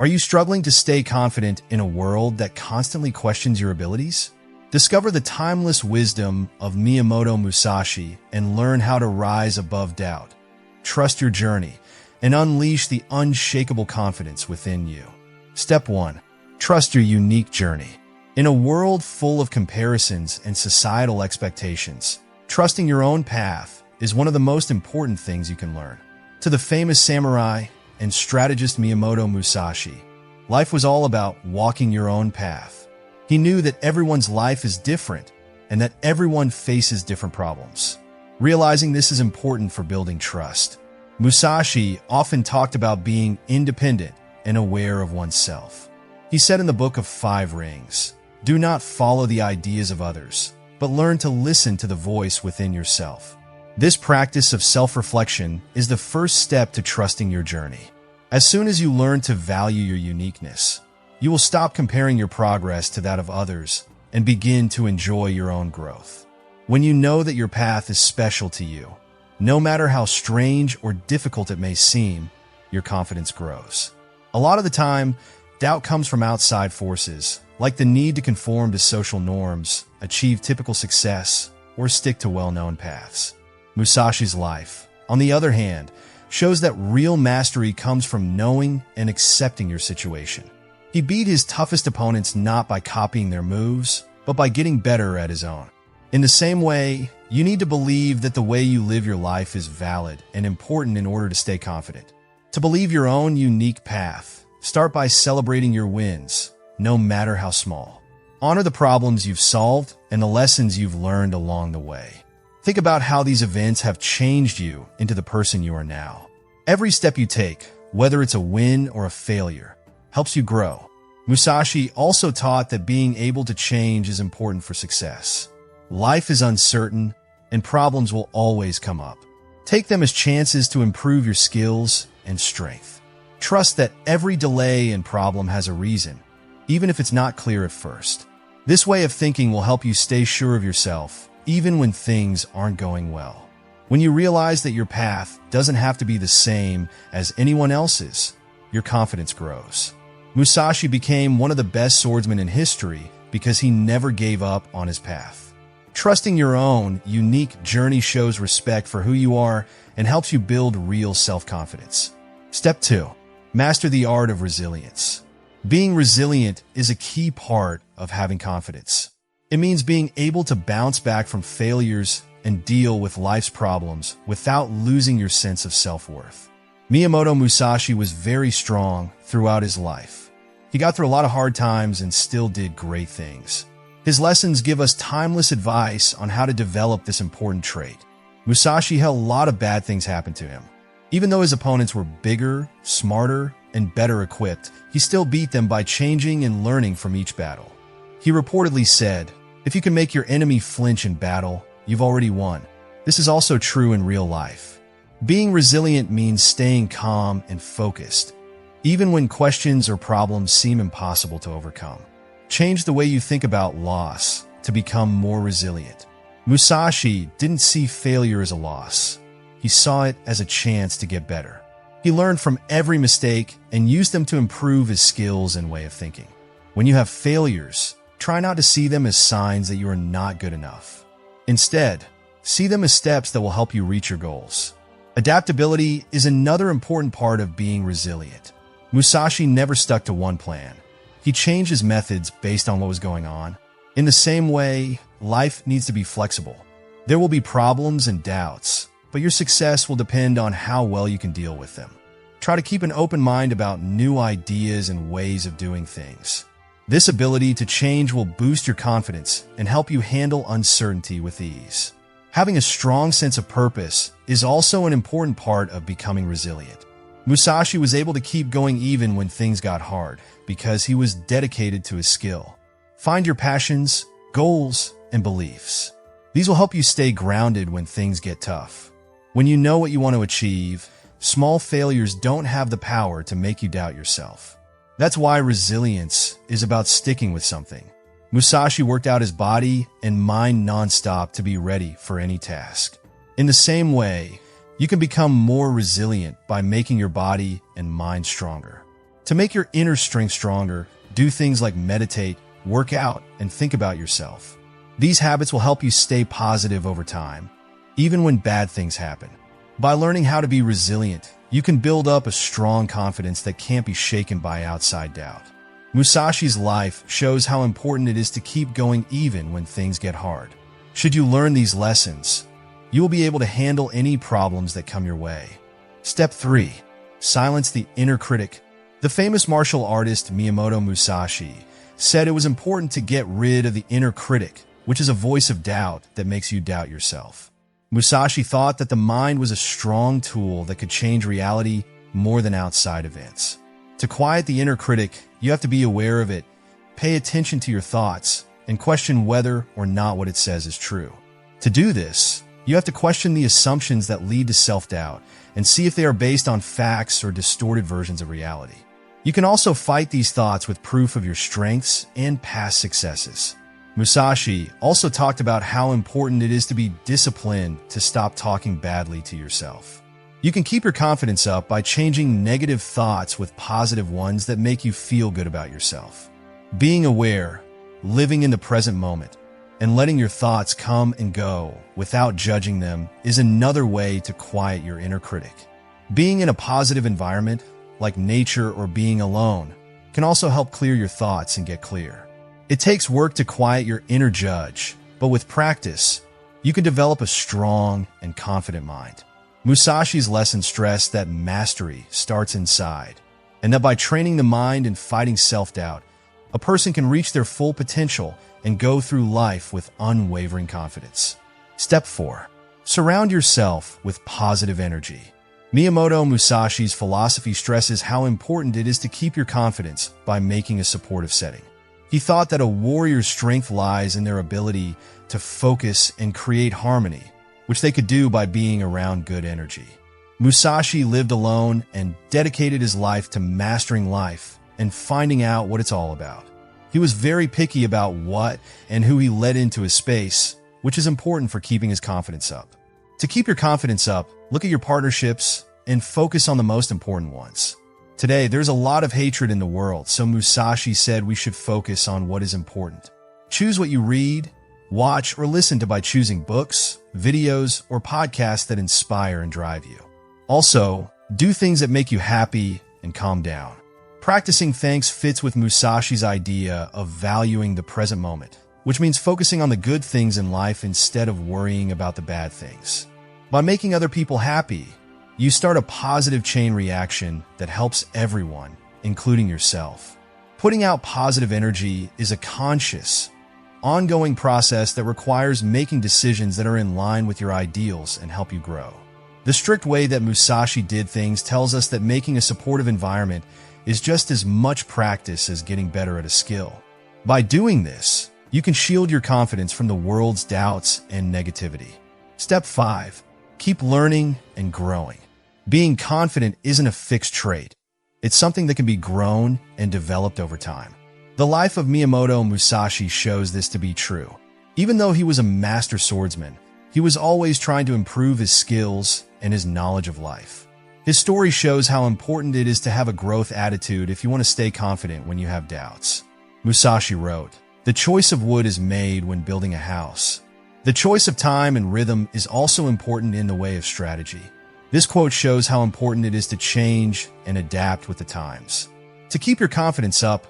Are you struggling to stay confident in a world that constantly questions your abilities? Discover the timeless wisdom of Miyamoto Musashi and learn how to rise above doubt. Trust your journey and unleash the unshakable confidence within you. Step 1. Trust your unique journey. In a world full of comparisons and societal expectations, trusting your own path is one of the most important things you can learn. To the famous samurai and strategist Miyamoto Musashi, life was all about walking your own path. He knew that everyone's life is different and that everyone faces different problems. Realizing this is important for building trust, Musashi often talked about being independent and aware of oneself. He said in the Book of 5 Rings, "Do not follow the ideas of others, but learn to listen to the voice within yourself." This practice of self-reflection is the first step to trusting your journey. As soon as you learn to value your uniqueness, you will stop comparing your progress to that of others and begin to enjoy your own growth. When you know that your path is special to you, no matter how strange or difficult it may seem, your confidence grows. A lot of the time, doubt comes from outside forces, like the need to conform to social norms, achieve typical success, or stick to well-known paths. Musashi's life, on the other hand, shows that real mastery comes from knowing and accepting your situation. He beat his toughest opponents not by copying their moves, but by getting better at his own. In the same way, you need to believe that the way you live your life is valid and important in order to stay confident. To believe your own unique path, start by celebrating your wins, no matter how small. Honor the problems you've solved and the lessons you've learned along the way. Think about how these events have changed you into the person you are now. Every step you take, whether it's a win or a failure, helps you grow. Musashi also taught that being able to change is important for success. Life is uncertain, and problems will always come up. Take them as chances to improve your skills and strength. Trust that every delay and problem has a reason, even if it's not clear at first. This way of thinking will help you stay sure of yourself, even when things aren't going well. When you realize that your path doesn't have to be the same as anyone else's, your confidence grows. Musashi became one of the best swordsmen in history because he never gave up on his path. Trusting your own unique journey shows respect for who you are and helps you build real self-confidence. Step 2. Master the art of resilience. Being resilient is a key part of having confidence. It means being able to bounce back from failures and deal with life's problems without losing your sense of self-worth. Miyamoto Musashi was very strong throughout his life. He got through a lot of hard times and still did great things. His lessons give us timeless advice on how to develop this important trait. Musashi had a lot of bad things happen to him. Even though his opponents were bigger, smarter, and better equipped, he still beat them by changing and learning from each battle. He reportedly said, "If you can make your enemy flinch in battle, you've already won." This is also true in real life. Being resilient means staying calm and focused, even when questions or problems seem impossible to overcome. Change the way you think about loss to become more resilient. Musashi didn't see failure as a loss. He saw it as a chance to get better. He learned from every mistake and used them to improve his skills and way of thinking. When you have failures, try not to see them as signs that you are not good enough. Instead, see them as steps that will help you reach your goals. Adaptability is another important part of being resilient. Musashi never stuck to one plan. He changed his methods based on what was going on. In the same way, life needs to be flexible. There will be problems and doubts, but your success will depend on how well you can deal with them. Try to keep an open mind about new ideas and ways of doing things. This ability to change will boost your confidence and help you handle uncertainty with ease. Having a strong sense of purpose is also an important part of becoming resilient. Musashi was able to keep going even when things got hard because he was dedicated to his skill. Find your passions, goals, and beliefs. These will help you stay grounded when things get tough. When you know what you want to achieve, small failures don't have the power to make you doubt yourself. That's why resilience is about sticking with something. Musashi worked out his body and mind nonstop to be ready for any task. In the same way, you can become more resilient by making your body and mind stronger. To make your inner strength stronger, do things like meditate, work out, and think about yourself. These habits will help you stay positive over time, even when bad things happen. By learning how to be resilient, you can build up a strong confidence that can't be shaken by outside doubt. Musashi's life shows how important it is to keep going even when things get hard. Should you learn these lessons, you will be able to handle any problems that come your way. Step 3. Silence the inner critic. The famous martial artist Miyamoto Musashi said it was important to get rid of the inner critic, which is a voice of doubt that makes you doubt yourself. Musashi thought that the mind was a strong tool that could change reality more than outside events. To quiet the inner critic, you have to be aware of it, pay attention to your thoughts, and question whether or not what it says is true. To do this, you have to question the assumptions that lead to self-doubt and see if they are based on facts or distorted versions of reality. You can also fight these thoughts with proof of your strengths and past successes. Musashi also talked about how important it is to be disciplined to stop talking badly to yourself. You can keep your confidence up by changing negative thoughts with positive ones that make you feel good about yourself. Being aware, living in the present moment, and letting your thoughts come and go without judging them is another way to quiet your inner critic. Being in a positive environment, like nature or being alone, can also help clear your thoughts and get clear. It takes work to quiet your inner judge, but with practice, you can develop a strong and confident mind. Musashi's lesson stressed that mastery starts inside, and that by training the mind and fighting self-doubt, a person can reach their full potential and go through life with unwavering confidence. Step 4. Surround yourself with positive energy. Miyamoto Musashi's philosophy stresses how important it is to keep your confidence by making a supportive setting. He thought that a warrior's strength lies in their ability to focus and create harmony, which they could do by being around good energy. Musashi lived alone and dedicated his life to mastering life and finding out what it's all about. He was very picky about what and who he let into his space, which is important for keeping his confidence up. To keep your confidence up, look at your partnerships and focus on the most important ones. Today, there's a lot of hatred in the world, so Musashi said we should focus on what is important. Choose what you read, watch, or listen to by choosing books, videos, or podcasts that inspire and drive you. Also, do things that make you happy and calm down. Practicing thanks fits with Musashi's idea of valuing the present moment, which means focusing on the good things in life instead of worrying about the bad things. By making other people happy, you start a positive chain reaction that helps everyone, including yourself. Putting out positive energy is a conscious, ongoing process that requires making decisions that are in line with your ideals and help you grow. The strict way that Musashi did things tells us that making a supportive environment is just as much practice as getting better at a skill. By doing this, you can shield your confidence from the world's doubts and negativity. Step 5. Keep learning and growing. Being confident isn't a fixed trait. It's something that can be grown and developed over time. The life of Miyamoto Musashi shows this to be true. Even though he was a master swordsman, he was always trying to improve his skills and his knowledge of life. His story shows how important it is to have a growth attitude if you want to stay confident when you have doubts. Musashi wrote, "The choice of wood is made when building a house. The choice of time and rhythm is also important in the way of strategy." This quote shows how important it is to change and adapt with the times. To keep your confidence up,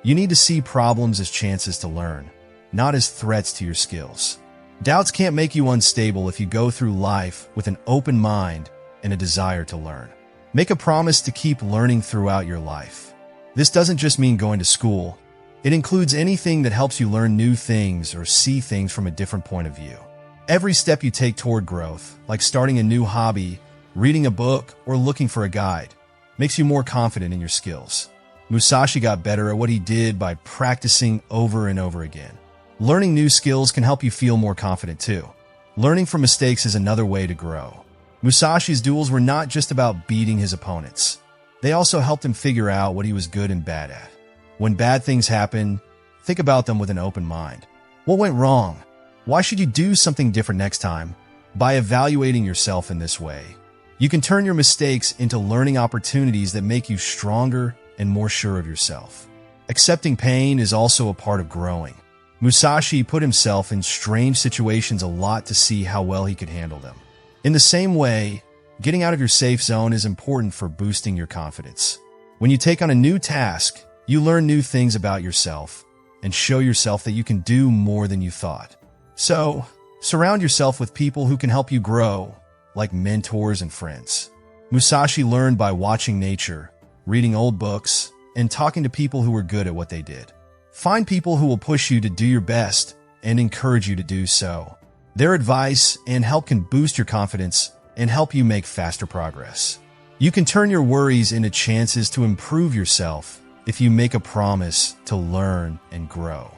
you need to see problems as chances to learn, not as threats to your skills. Doubts can't make you unstable if you go through life with an open mind and a desire to learn. Make a promise to keep learning throughout your life. This doesn't just mean going to school. It includes anything that helps you learn new things or see things from a different point of view. Every step you take toward growth, like starting a new hobby, reading a book, or looking for a guide, makes you more confident in your skills. Musashi got better at what he did by practicing over and over again. Learning new skills can help you feel more confident too. Learning from mistakes is another way to grow. Musashi's duels were not just about beating his opponents. They also helped him figure out what he was good and bad at. When bad things happen, think about them with an open mind. What went wrong? Why should you do something different next time? By evaluating yourself in this way, you can turn your mistakes into learning opportunities that make you stronger and more sure of yourself. Accepting pain is also a part of growing. Musashi put himself in strange situations a lot to see how well he could handle them. In the same way, getting out of your safe zone is important for boosting your confidence. When you take on a new task, you learn new things about yourself and show yourself that you can do more than you thought. So, surround yourself with people who can help you grow, like mentors and friends. Musashi learned by watching nature, reading old books, and talking to people who were good at what they did. Find people who will push you to do your best and encourage you to do so. Their advice and help can boost your confidence and help you make faster progress. You can turn your worries into chances to improve yourself if you make a promise to learn and grow.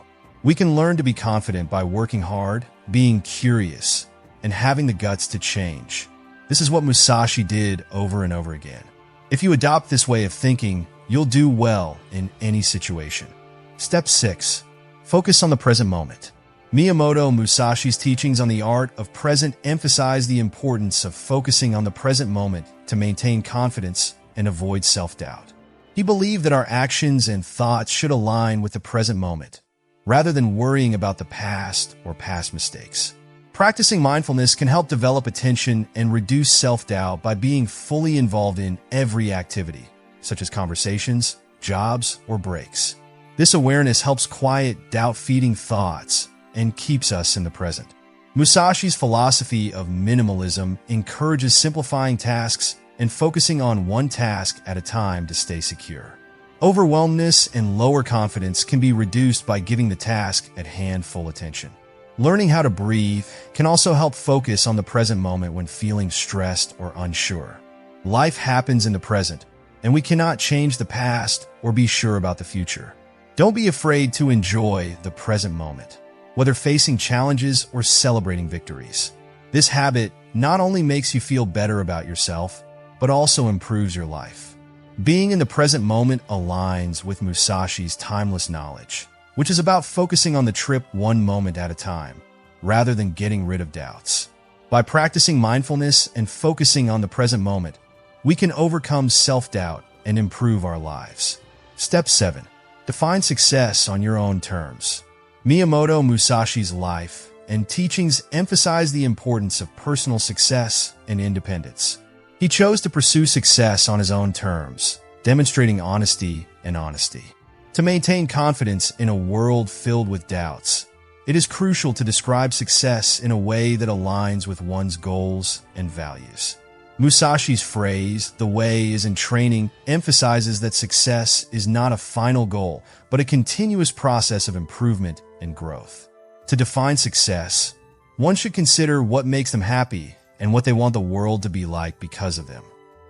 We can learn to be confident by working hard, being curious, and having the guts to change. This is what Musashi did over and over again. If you adopt this way of thinking, you'll do well in any situation. Step 6. Focus on the present moment. Miyamoto Musashi's teachings on the art of present emphasize the importance of focusing on the present moment to maintain confidence and avoid self-doubt. He believed that our actions and thoughts should align with the present moment, rather than worrying about the past or past mistakes. Practicing mindfulness can help develop attention and reduce self-doubt by being fully involved in every activity, such as conversations, jobs, or breaks. This awareness helps quiet doubt-feeding thoughts and keeps us in the present. Musashi's philosophy of minimalism encourages simplifying tasks and focusing on one task at a time to stay secure. Overwhelmness and lower confidence can be reduced by giving the task at hand full attention. Learning how to breathe can also help focus on the present moment when feeling stressed or unsure. Life happens in the present, and we cannot change the past or be sure about the future. Don't be afraid to enjoy the present moment, whether facing challenges or celebrating victories. This habit not only makes you feel better about yourself, but also improves your life. Being in the present moment aligns with Musashi's timeless knowledge, which is about focusing on the trip one moment at a time, rather than getting rid of doubts. By practicing mindfulness and focusing on the present moment, we can overcome self-doubt and improve our lives. Step 7. Define success on your own terms. Miyamoto Musashi's life and teachings emphasize the importance of personal success and independence. He chose to pursue success on his own terms, demonstrating honesty and honesty. To maintain confidence in a world filled with doubts, it is crucial to describe success in a way that aligns with one's goals and values. Musashi's phrase, "the way is in training," emphasizes that success is not a final goal, but a continuous process of improvement and growth. To define success, one should consider what makes them happy and what they want the world to be like because of them.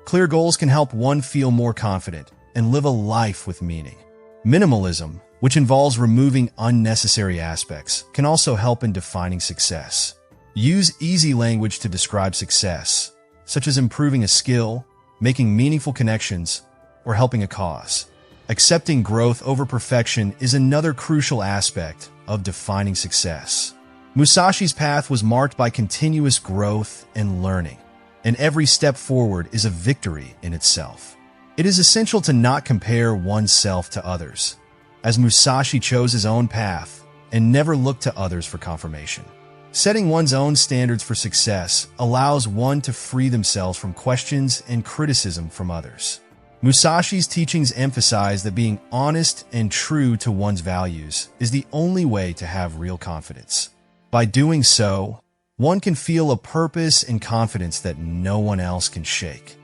Clear goals can help one feel more confident and live a life with meaning. Minimalism, which involves removing unnecessary aspects, can also help in defining success. Use easy language to describe success, such as improving a skill, making meaningful connections, or helping a cause. Accepting growth over perfection is another crucial aspect of defining success. Musashi's path was marked by continuous growth and learning, and every step forward is a victory in itself. It is essential to not compare oneself to others, as Musashi chose his own path and never looked to others for confirmation. Setting one's own standards for success allows one to free themselves from questions and criticism from others. Musashi's teachings emphasize that being honest and true to one's values is the only way to have real confidence. By doing so, one can feel a purpose and confidence that no one else can shake.